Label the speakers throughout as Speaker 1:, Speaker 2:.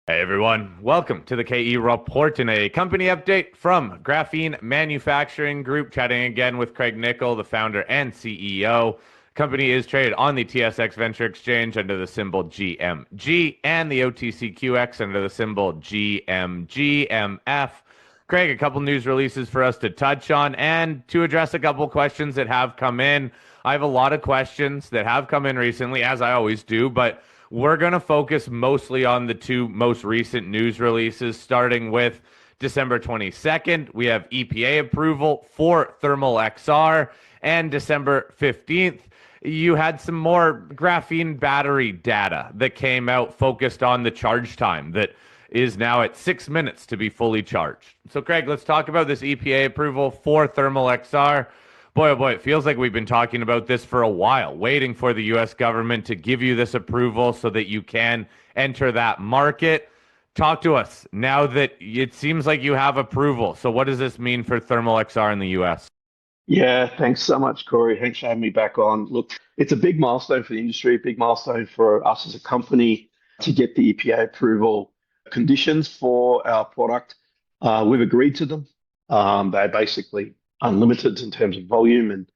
Speaker 1: Hey everyone, welcome to the KE Report and a company update from Graphene Manufacturing Group. Chatting again with Craig Nicol, the founder and CEO. Company is traded on the TSX Venture Exchange under the symbol GMG and the OTCQX under the symbol GMGMF. Craig, a couple news releases for us to touch on and to address a couple questions that have come in. I have a lot of questions that have come in recently, as I always do, but we're going to focus mostly on the two most recent news releases, starting with December 22nd. We have EPA approval for thermal XR, and December 15th, you had some more graphene battery data that came out focused on the charge time that is now at 6 minutes to be fully charged. So, Craig, let's talk about this EPA approval for thermal XR. Boy, oh boy, it feels like we've been talking about this for a while, waiting for the U.S. government to give you this approval so that you can enter that market. Talk to us now that it seems like you have approval. So what does this mean for thermal XR in the U.S.?
Speaker 2: Yeah, thanks so much, Corey. Thanks for having me back on. Look, it's a big milestone for the industry, big milestone for us as a company to get the EPA approval conditions for our product. We've agreed to them. They're basically unlimited in terms of volume and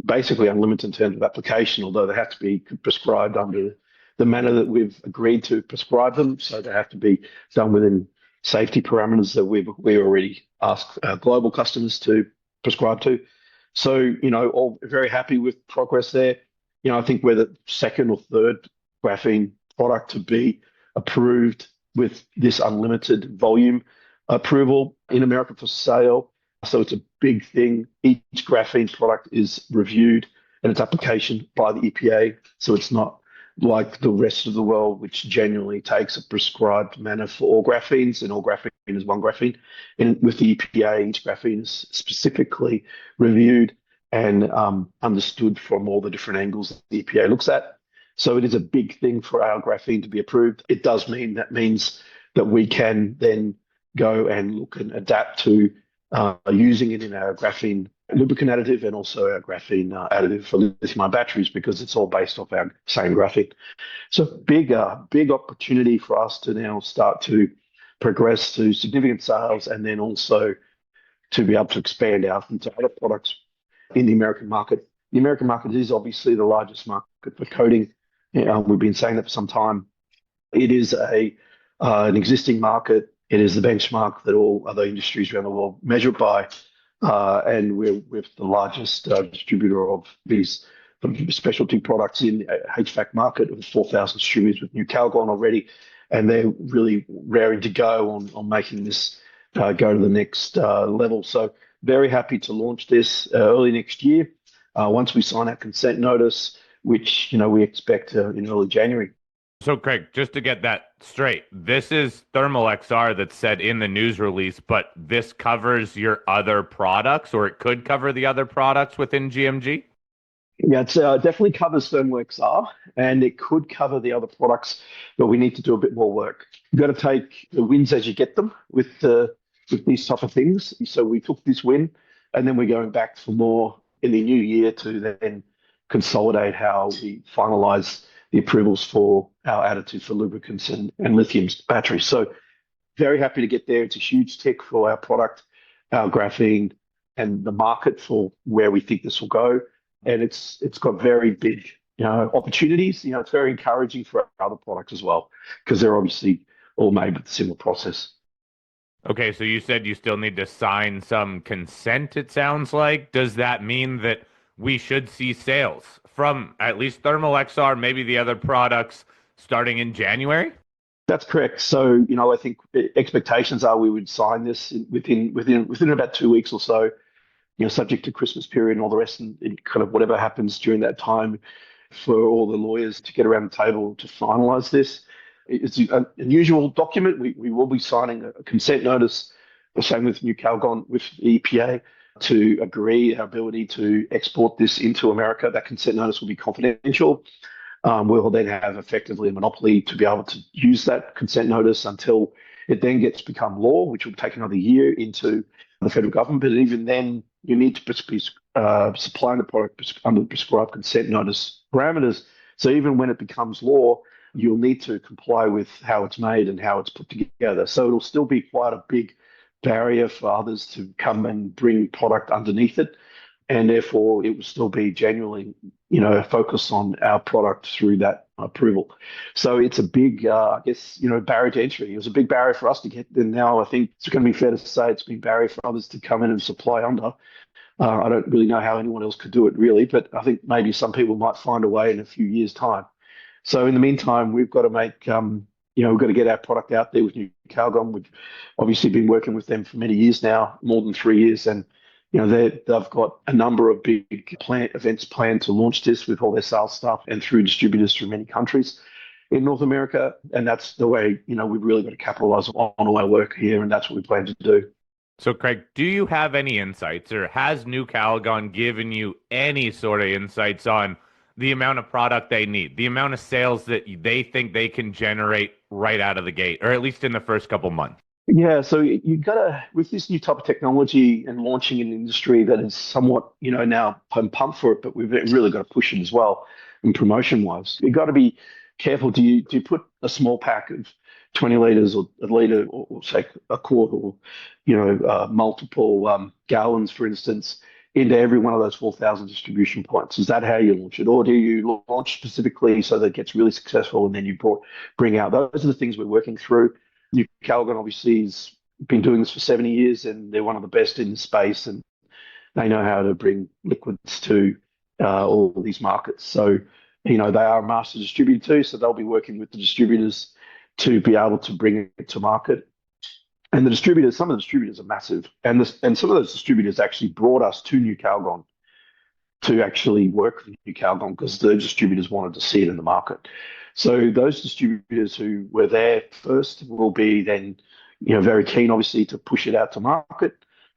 Speaker 2: basically unlimited in terms of application, although they have to be prescribed under the manner that we've agreed to prescribe them. So they have to be done within safety parameters that we already asked our global customers to prescribe to. So, all very happy with progress there. I think we're the second or third graphene product to be approved with this unlimited volume approval in America for sale. So it's a big thing. Each graphene product is reviewed and its application by the EPA. So it's not like the rest of the world, which genuinely takes a prescribed manner for all graphenes, and all graphene is one graphene. And with the EPA, each graphene is specifically reviewed and understood from all the different angles that the EPA looks at. So it is a big thing for our graphene to be approved. It does mean that we can then go and look and adapt to using it in our graphene lubricant additive and also our graphene additive for lithium-ion batteries, because it's all based off our same graphene. So big opportunity for us to now start to progress to significant sales, and then also to be able to expand out into other products in the American market. The American market is obviously the largest market for coating. We've been saying that for some time. It is an existing market. It is the benchmark that all other industries around the world measure by, and we're with the largest distributor of these specialty products in the HVAC market, with 4,000 distributors with Nu-Calgon already, and they're really raring to go on making this go to the next level. So very happy to launch this early next year, once we sign our consent notice, which we expect in early January.
Speaker 1: So, Craig, just to get that straight, this is thermal XR that's said in the news release, but this covers your other products, or it could cover the other products within GMG?
Speaker 2: Yeah, it definitely covers thermal XR, and it could cover the other products, but we need to do a bit more work. You've got to take the wins as you get them with these type of things. So we took this win, and then we're going back for more in the new year to then consolidate how we finalize the approvals for our additive for lubricants and lithium batteries. So very happy to get there. It's a huge tick for our product, our graphene, and the market for where we think this will go. And it's got very big opportunities. It's very encouraging for our other products as well, because they're obviously all made with a similar process.
Speaker 1: Okay, so you said you still need to sign some consent, it sounds like. Does that mean that we should see sales from at least thermal XR, maybe the other products, starting in January?
Speaker 2: That's correct. So, I think expectations are we would sign this within about 2 weeks or so, subject to Christmas period and all the rest, and kind of whatever happens during that time for all the lawyers to get around the table to finalize this. It's an unusual document. We will be signing a consent notice, the same with Nu-Calgon, with the EPA, to agree our ability to export this into America. That consent notice will be confidential. We'll then have effectively a monopoly to be able to use that consent notice until it then gets to become law, which will take another year into the federal government. But even then, you need to be supplying the product under the prescribed consent notice parameters. So even when it becomes law, you'll need to comply with how it's made and how it's put together. So it'll still be quite a big barrier for others to come and bring product underneath it. And therefore, it will still be genuinely, focused on our product through that approval. So it's a big, I guess, barrier to entry. It was a big barrier for us to get. And now I think it's going to be fair to say it's been a barrier for others to come in and supply under. I don't really know how anyone else could do it really, but I think maybe some people might find a way in a few years' time. So in the meantime, we've got to we've got to get our product out there with Nu-Calgon. We've obviously been working with them for many years now, more than 3 years, and they've got a number of big events planned to launch this with all their sales staff and through distributors through many countries in North America. And that's the way, we've really got to capitalize on all our work here, and that's what we plan to do.
Speaker 1: So, Craig, do you have any insights, or has Nu-Calgon given you any sort of insights on the amount of product they need, the amount of sales that they think they can generate right out of the gate, or at least in the first couple months?
Speaker 2: Yeah, so you got to, with this new type of technology and launching an industry that is somewhat, now I'm pumped for it, but we've really got to push it as well, and promotion-wise. You've got to be careful. Do you put a small pack of 20 litres or a litre or say a quart or, multiple gallons, for instance, into every one of those 4,000 distribution points? Is that how you launch it? Or do you launch specifically so that it gets really successful and then you bring out? Those are the things we're working through. Nu-Calgon obviously has been doing this for 70 years, and they're one of the best in the space, and they know how to bring liquids to all of these markets. So, they are a master distributor too, so they'll be working with the distributors to be able to bring it to market. And some of the distributors are massive, and some of those distributors actually brought us to Nu-Calgon to actually work with Nu-Calgon because the distributors wanted to see it in the market. So those distributors who were there first will be then, very keen, obviously, to push it out to market.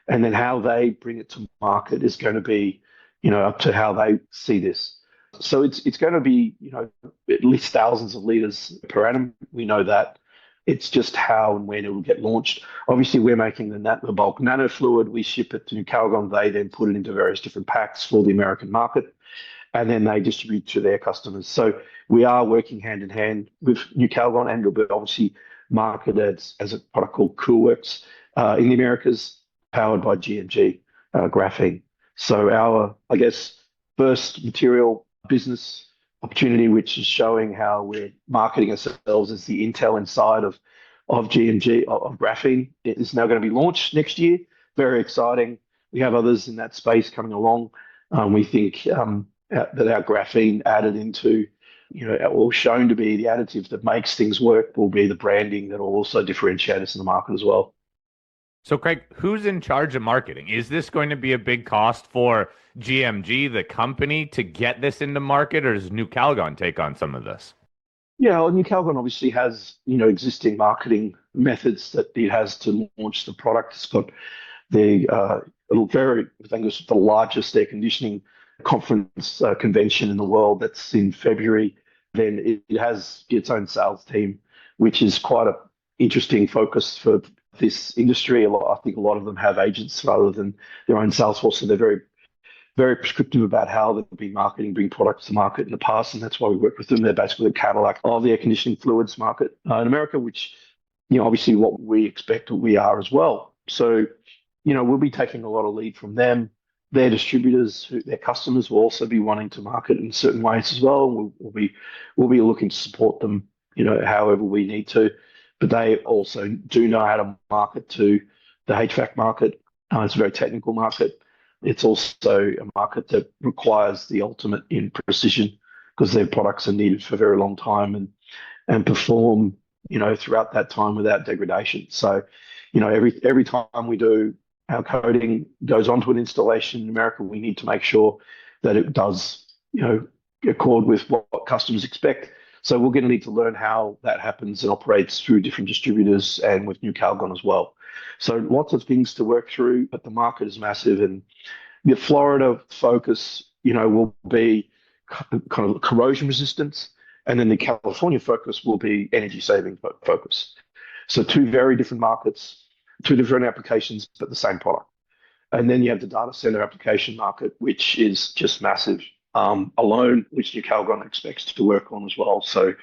Speaker 2: And then how they bring it to market is going to be, up to how they see this. So it's going to be, at least thousands of litres per annum. We know that. It's just how and when it will get launched. Obviously, we're making the bulk nano fluid. We ship it to Nu-Calgon. They then put it into various different packs for the American market, and then they distribute to their customers. So we are working hand in hand with Nu-Calgon, and we'll obviously marketed as a product called CoolWorks in the Americas, powered by GMG Graphene. So our, I guess, first material business opportunity, which is showing how we're marketing ourselves as the Intel inside of GMG, of Graphene, it is now going to be launched next year. Very exciting. We have others in that space coming along. We think that our graphene added into, or shown to be the additive that makes things work, will be the branding that will also differentiate us in the market as well.
Speaker 1: So, Craig, who's in charge of marketing? Is this going to be a big cost for GMG, the company, to get this into market, or does Nu-Calgon take on some of this?
Speaker 2: Yeah, well, Nu-Calgon obviously has, existing marketing methods that it has to launch the product. It's got the I think it's the largest air conditioning conference convention in the world. That's in February. Then it has its own sales team, which is quite an interesting focus for this industry. I think a lot of them have agents rather than their own sales force, so they're very, very prescriptive about how they've been marketing, bring products to market in the past, and that's why we work with them. They're basically the Cadillac of the air conditioning fluids market in America, which, obviously what we expect we are as well. So, we'll be taking a lot of lead from them. Their distributors, their customers will also be wanting to market in certain ways as well. We'll be looking to support them, however we need to. But they also do know how to market to the HVAC market. It's a very technical market. It's also a market that requires the ultimate in precision because their products are needed for a very long time and perform, throughout that time without degradation. So, every time we do our coding goes onto an installation in America, we need to make sure that it does, accord with what customers expect. So we're going to need to learn how that happens and operates through different distributors and with Nu-Calgon as well. So lots of things to work through, but the market is massive. And the Florida focus, will be kind of corrosion resistance. And then the California focus will be energy saving focus. So two very different markets, two different applications, but the same product. And then you have the data center application market, which is just massive alone, which Nu-Calgon expects to work on as well. So,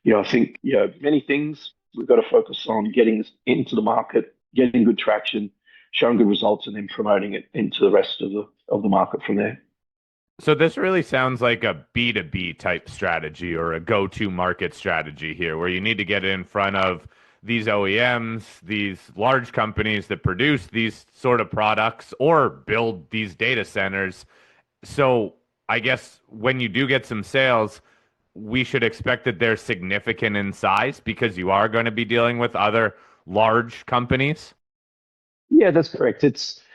Speaker 2: I think, many things we've got to focus on getting this into the market, getting good traction, showing good results, and then promoting it into the rest of the market from there.
Speaker 1: So this really sounds like a B2B type strategy or a go-to market strategy here, where you need to get in front of these OEMs, these large companies that produce these sort of products or build these data centers. So I guess when you do get some sales, we should expect that they're significant in size because you are going to be dealing with other large companies.
Speaker 2: Yeah, that's correct.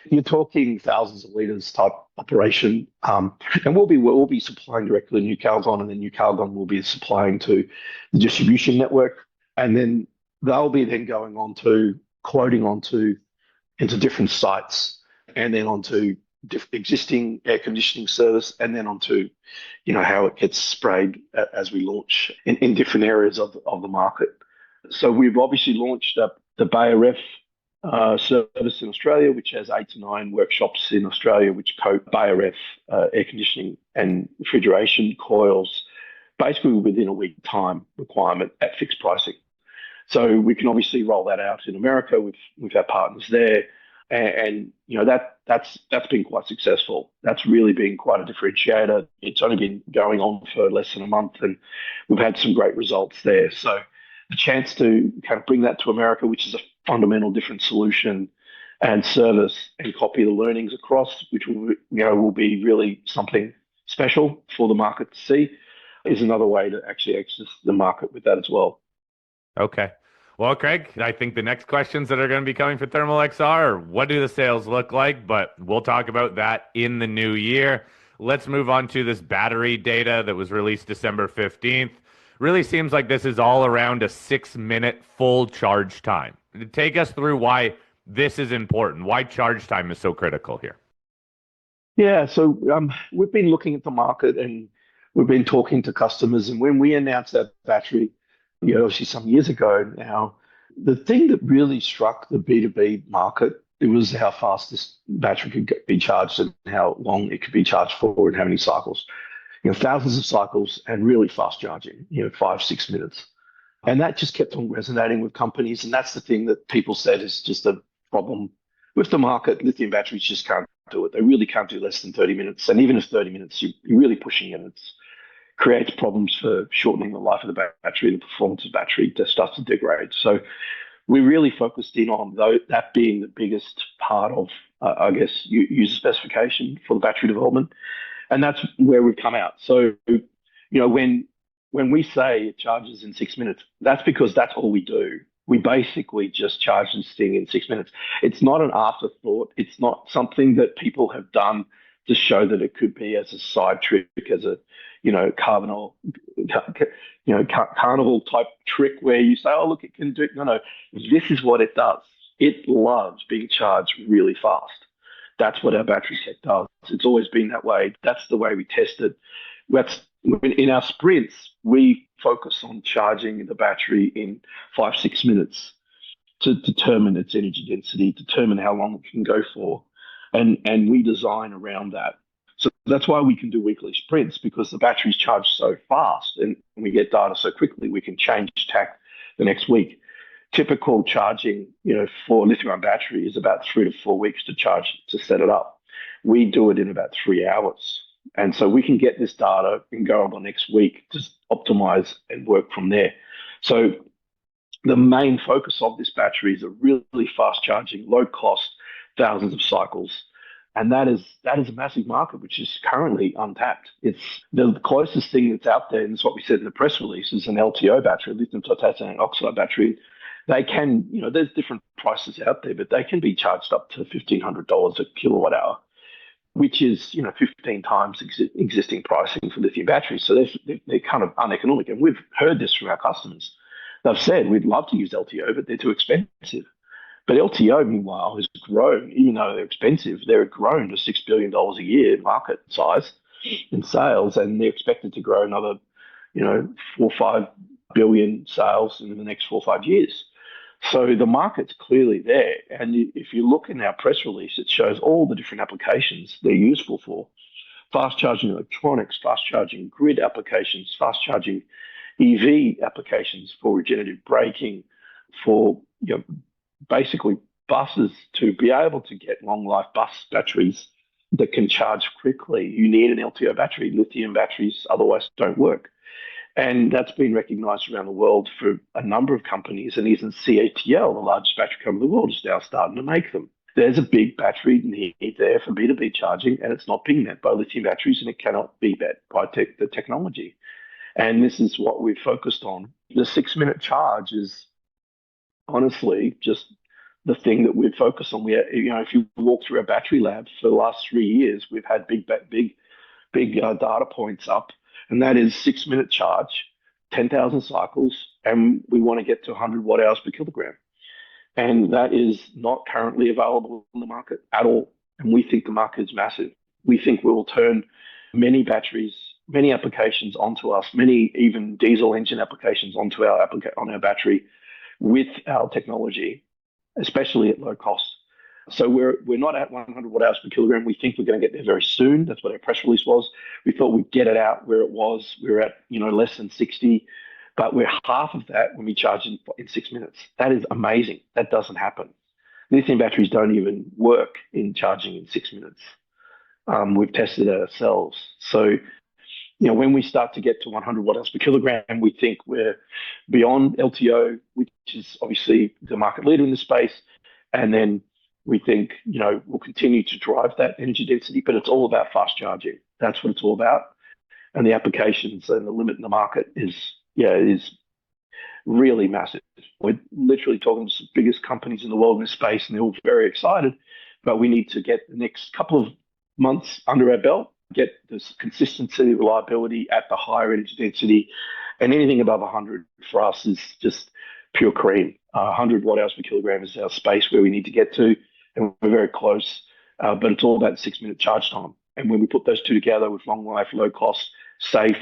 Speaker 2: You're talking thousands of liters type operation, and we'll be supplying directly to Nu-Calgon, and then Nu-Calgon will be supplying to the distribution network, and then they'll be then going on to quoting onto into different sites, and then onto existing air conditioning service, and then onto how it gets sprayed as we launch in different areas of the market. So we've obviously launched the BayRef service in Australia, which has 8 to 9 workshops in Australia, which coat BayRef air conditioning and refrigeration coils, basically within a week time requirement at fixed pricing. So we can obviously roll that out in America with our partners there, and that's been quite successful. That's really been quite a differentiator. It's only been going on for less than a month, and we've had some great results there. So the chance to kind of bring that to America, which is a fundamental different solution and service, and copy the learnings across, which will be really something special for the market to see, is another way to actually access the market with that as well.
Speaker 1: Okay. Well, Craig, I think the next questions that are going to be coming for Thermal XR are what do the sales look like? But we'll talk about that in the new year. Let's move on to this battery data that was released December 15th. Really seems like this is all around a 6-minute full charge time. Take us through why this is important, why charge time is so critical here.
Speaker 2: Yeah, so we've been looking at the market, and we've been talking to customers. And when we announced that battery, obviously some years ago now, the thing that really struck the B2B market, it was how fast this battery could be charged and how long it could be charged for and how many cycles. Thousands of cycles and really fast charging, 5, 6 minutes. And that just kept on resonating with companies. And that's the thing that people said is just a problem with the market. Lithium batteries just can't do it. They really can't do less than 30 minutes. And even if 30 minutes, you're really pushing it. It creates problems for shortening the life of the battery. The performance of the battery just starts to degrade. So we really focused in on that being the biggest part of, I guess, user specification for the battery development. And that's where we've come out. So, when we say it charges in 6 minutes, that's because that's all we do. We basically just charge this thing in 6 minutes. It's not an afterthought. It's not something that people have done to show that it could be as a side trick, as a, carnival type trick where you say, oh, look, it can do it. No, this is what it does. It loves being charged really fast. That's what our battery tech does. It's always been that way. That's the way we test it. In our sprints, we focus on charging the battery in 5, 6 minutes to determine its energy density, determine how long it can go for, and we design around that. So that's why we can do weekly sprints, because the battery's charged so fast and we get data so quickly, we can change tack the next week. Typical charging, for a lithium-ion battery is about 3 to 4 weeks to charge to set it up. We do it in about 3 hours. And so we can get this data and go on the next week to optimize and work from there. So the main focus of this battery is a really fast charging, low cost, thousands of cycles. And that is a massive market, which is currently untapped. It's the closest thing that's out there, and it's what we said in the press release, is an LTO battery, lithium titanium oxide battery. They can, there's different prices out there, but they can be charged up to $1,500 a kilowatt hour, which is, 15 times existing pricing for lithium batteries. So they're kind of uneconomic. And we've heard this from our customers. They've said, we'd love to use LTO, but they're too expensive. But LTO, meanwhile, has grown, even though they're expensive, they've grown to $6 billion a year in market size in sales, and they're expected to grow another, 4 or 5 billion sales in the next 4 or 5 years. So the market's clearly there. And if you look in our press release, it shows all the different applications they're useful for. Fast charging electronics, fast charging grid applications, fast charging, EV applications, for regenerative braking, for basically buses to be able to get long life bus batteries that can charge quickly. You need an LTO battery. Lithium batteries otherwise don't work. And that's been recognized around the world for a number of companies. And even CATL, the largest battery company in the world, is now starting to make them. There's a big battery need there for B2B charging, and it's not being met by lithium batteries, and it cannot be met by the technology. And this is what we've focused on. The 6-minute charge is honestly just the thing that we've focused on. If you walk through our battery labs for the last 3 years, we've had big data points up, and that is 6-minute charge, 10,000 cycles, and we want to get to 100 watt hours per kilogram. And that is not currently available in the market at all. And we think the market is massive. We think we will turn many batteries, many applications onto us, many even diesel engine applications onto on our battery with our technology, especially at low cost. So we're not at 100 watt hours per kilogram. We think we're going to get there very soon. That's what our press release was. We thought we'd get it out where it was. We were at less than 60, but we're half of that when we charge in 6 minutes. That is amazing. That doesn't happen. Lithium batteries don't even work in charging in 6 minutes. We've tested it ourselves. So when we start to get to 100 watt hours per kilogram, we think we're beyond LTO, which is obviously the market leader in the space. And then we think, we'll continue to drive that energy density, but it's all about fast charging. That's what it's all about. And the applications and the limit in the market is really massive. We're literally talking to the biggest companies in the world in this space, and they're all very excited. But we need to get the next couple of months under our belt, get this consistency, reliability at the higher energy density, and anything above 100 for us is just pure cream. 100 watt hours per kilogram is our space where we need to get to, and we're very close. But it's all about 6-minute charge time. And when we put those two together with long life, low cost, safe,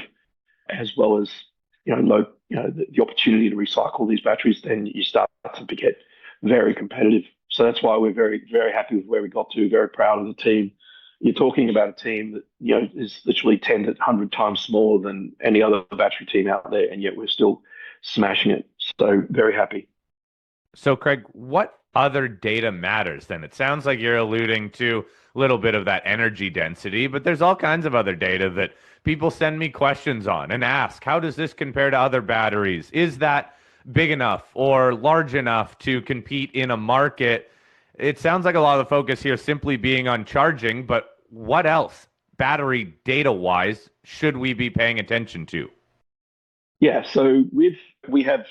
Speaker 2: as well as the opportunity to recycle these batteries, then you start to get very competitive. So that's why we're very, very happy with where we got to. Very proud of the team. You're talking about a team that is literally 10 to 100 times smaller than any other battery team out there, and yet we're still smashing it. So very happy.
Speaker 1: So Craig, what other data matters then? It sounds like you're alluding to a little bit of that energy density, but there's all kinds of other data that people send me questions on and ask, how does this compare to other batteries? Is that big enough or large enough to compete in a market? It sounds like a lot of the focus here simply being on charging, but what else, battery data-wise, should we be paying attention to?
Speaker 2: Yeah, so we have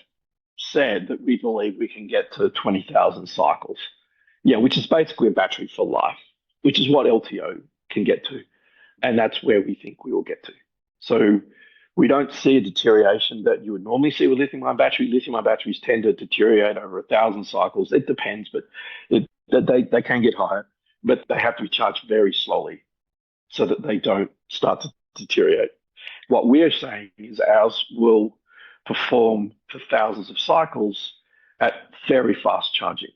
Speaker 2: said that we believe we can get to 20,000 cycles, which is basically a battery for life, which is what LTO can get to. And that's where we think we will get to. So we don't see a deterioration that you would normally see with lithium-ion batteries. Lithium-ion batteries tend to deteriorate over 1,000 cycles. It depends, but they can get higher, but they have to be charged very slowly so that they don't start to deteriorate. What we're saying is ours will perform for thousands of cycles at very fast charging,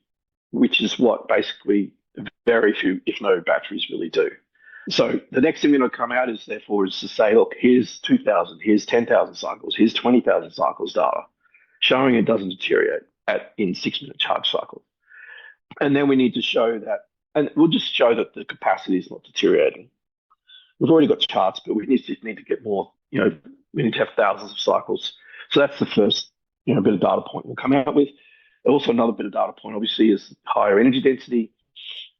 Speaker 2: which is what basically very few, if no batteries, really do. So the next thing that'll come out is to say, look, here's 2,000, here's 10,000 cycles, here's 20,000 cycles data, showing it doesn't deteriorate in 6-minute charge cycles. And then we need to show that, and we'll just show that the capacity is not deteriorating. We've already got charts, but we need to get more, we need to have thousands of cycles. So that's the first, bit of data point we'll come out with. Also, another bit of data point, obviously, is higher energy density.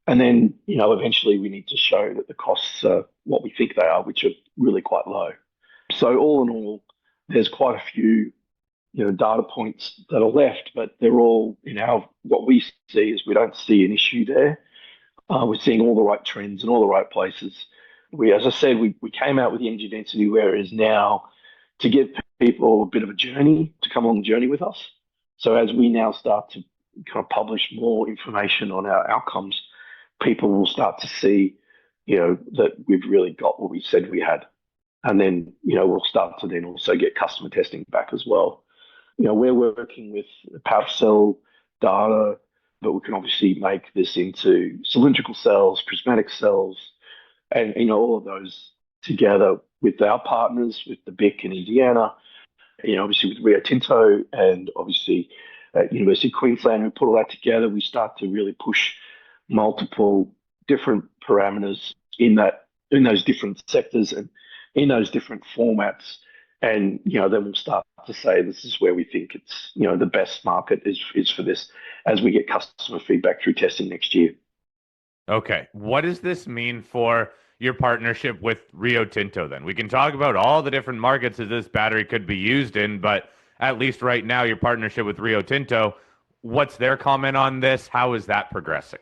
Speaker 2: And then, eventually we need to show that the costs are what we think they are, which are really quite low. So all in all, there's quite a few, data points that are left, but they're all, what we see is we don't see an issue there. We're seeing all the right trends in all the right places. As I said, we came out with the energy density where it is now to give people a bit of a journey, to come on the journey with us. So as we now start to kind of publish more information on our outcomes, people will start to see, that we've really got what we said we had. And then, we'll start to then also get customer testing back as well. We're working with pouch cell data, but we can obviously make this into cylindrical cells, prismatic cells, and, all of those together with our partners, with the BIC in Indiana, obviously with Rio Tinto and obviously at University of Queensland, we put all that together. We start to really push multiple different parameters in those different sectors and in those different formats. And then we'll start to say this is where we think it's the best market is for this as we get customer feedback through testing next year.
Speaker 1: Okay, what does this mean for your partnership with Rio Tinto then? We can talk about all the different markets that this battery could be used in, but at least right now, your partnership with Rio Tinto, what's their comment on this? How is that progressing?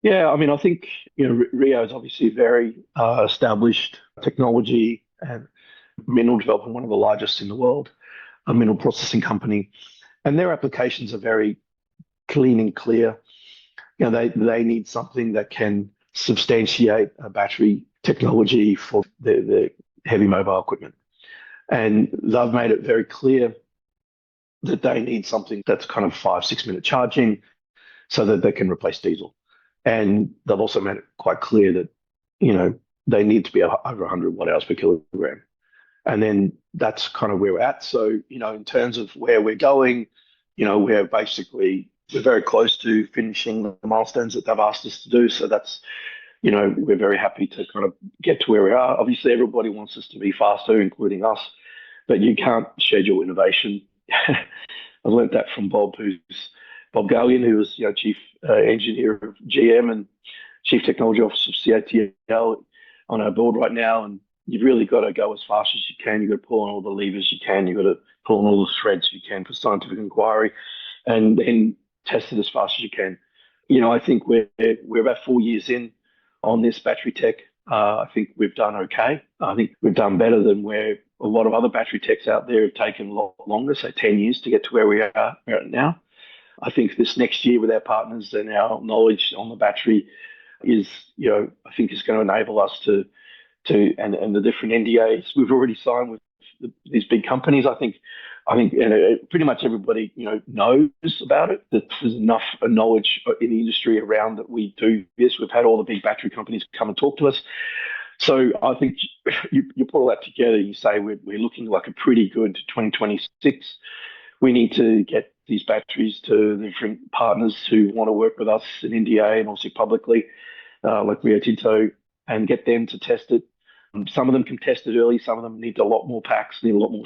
Speaker 2: Yeah, I mean, I think Rio is obviously very established technology and mineral development, one of the largest in the world, a mineral processing company, and their applications are very clean and clear. They need something that can substantiate a battery technology for the heavy mobile equipment, and they've made it very clear that they need something that's kind of 5-6 minute charging, so that they can replace diesel. And they've also made it quite clear that they need to be over 100 watt hours per kilogram. And then that's kind of where we're at. So, in terms of where we're going, we're very close to finishing the milestones that they've asked us to do. So that's, we're very happy to kind of get to where we are. Obviously, everybody wants us to be faster, including us, but you can't schedule innovation. I've learned that from Bob Gallion, who was chief engineer of GM and chief technology officer of CATL on our board right now. And you've really got to go as fast as you can. You've got to pull on all the levers you can. You've got to pull on all the threads you can for scientific inquiry, and then test it as fast as you can. I think we're about 4 years in on this battery tech. I think we've done okay. I think we've done better than where a lot of other battery techs out there have taken a lot longer, say 10 years to get to where we are now. I think this next year with our partners and our knowledge on the battery is, I think is going to enable us to and the different NDAs we've already signed with these big companies. I think pretty much everybody knows about it. That there's enough knowledge in the industry around that we do this. We've had all the big battery companies come and talk to us. So I think you put all that together. You say we're looking like a pretty good 2026. We need to get these batteries to the different partners who want to work with us in NDA and also publicly, like Rio Tinto, and get them to test it. Some of them can test it early. Some of them need a lot more packs, need a lot more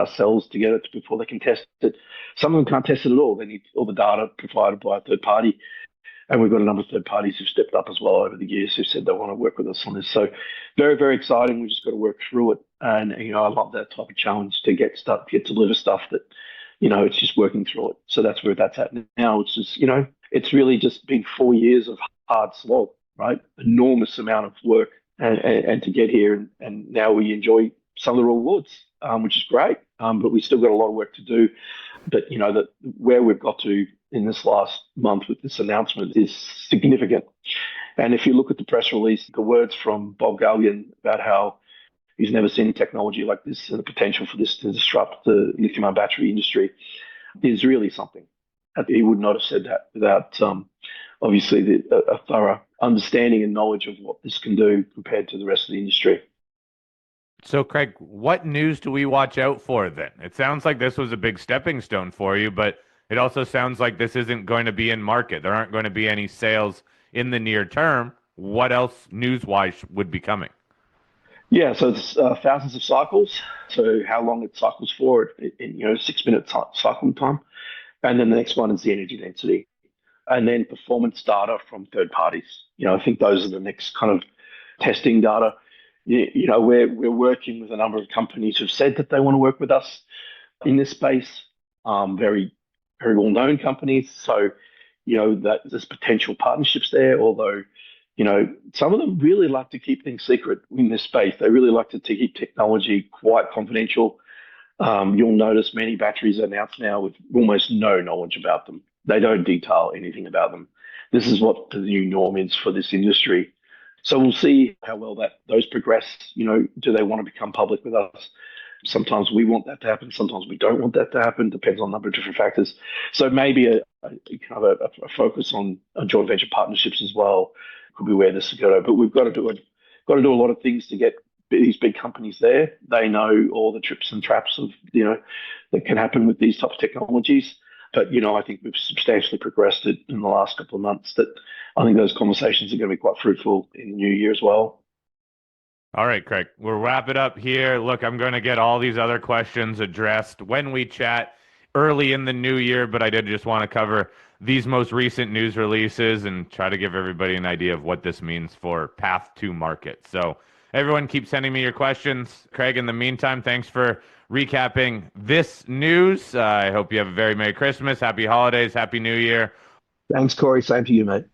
Speaker 2: cells together before they can test it. Some of them can't test it at all. They need all the data provided by a third party. And we've got a number of third parties who've stepped up as well over the years who said they want to work with us on this. So very, very exciting. We just got to work through it. And, I love that type of challenge to get to deliver stuff that, it's just working through it. So that's where that's at now. It's just, it's really just been 4 years of hard slog, right? Enormous amount of work and to get here. And now we enjoy some of the rewards, which is great. But we still got a lot of work to do. But, that where we've got to in this last month with this announcement is significant. And if you look at the press release, the words from Bob Gallion about how he's never seen technology like this and the potential for this to disrupt the lithium-ion battery industry is really something. He would not have said that without, obviously, a thorough understanding and knowledge of what this can do compared to the rest of the industry.
Speaker 1: So, Craig, what news do we watch out for then? It sounds like this was a big stepping stone for you, but it also sounds like this isn't going to be in market. There aren't going to be any sales in the near term. What else news-wise would be coming?
Speaker 2: Yeah, so it's thousands of cycles. So how long it cycles for in 6 minute cycling time. And then the next one is the energy density. And then performance data from third parties. I think those are the next kind of testing data. We're working with a number of companies who've said that they want to work with us in this space. Very, very well-known companies. So, that there's potential partnerships there, although some of them really like to keep things secret in this space. They really like to keep technology quite confidential. You'll notice many batteries are announced now with almost no knowledge about them. They don't detail anything about them. This is what the new norm is for this industry. So we'll see how well those progress. Do they want to become public with us? Sometimes we want that to happen. Sometimes we don't want that to happen. Depends on a number of different factors. So maybe a focus on joint venture partnerships as well could be where this is going. But we've got to do a lot of things to get these big companies there. They know all the trips and traps of, that can happen with these types of technologies. But, I think we've substantially progressed it in the last couple of months, that I think those conversations are going to be quite fruitful in the new year as well.
Speaker 1: All right, Craig, we'll wrap it up here. Look, I'm going to get all these other questions addressed when we chat early in the new year, but I did just want to cover these most recent news releases and try to give everybody an idea of what this means for path to market. So everyone keep sending me your questions. Craig, in the meantime, thanks for recapping this news. I hope you have a very Merry Christmas, Happy Holidays, Happy New Year.
Speaker 2: Thanks, Corey. Same to you, mate.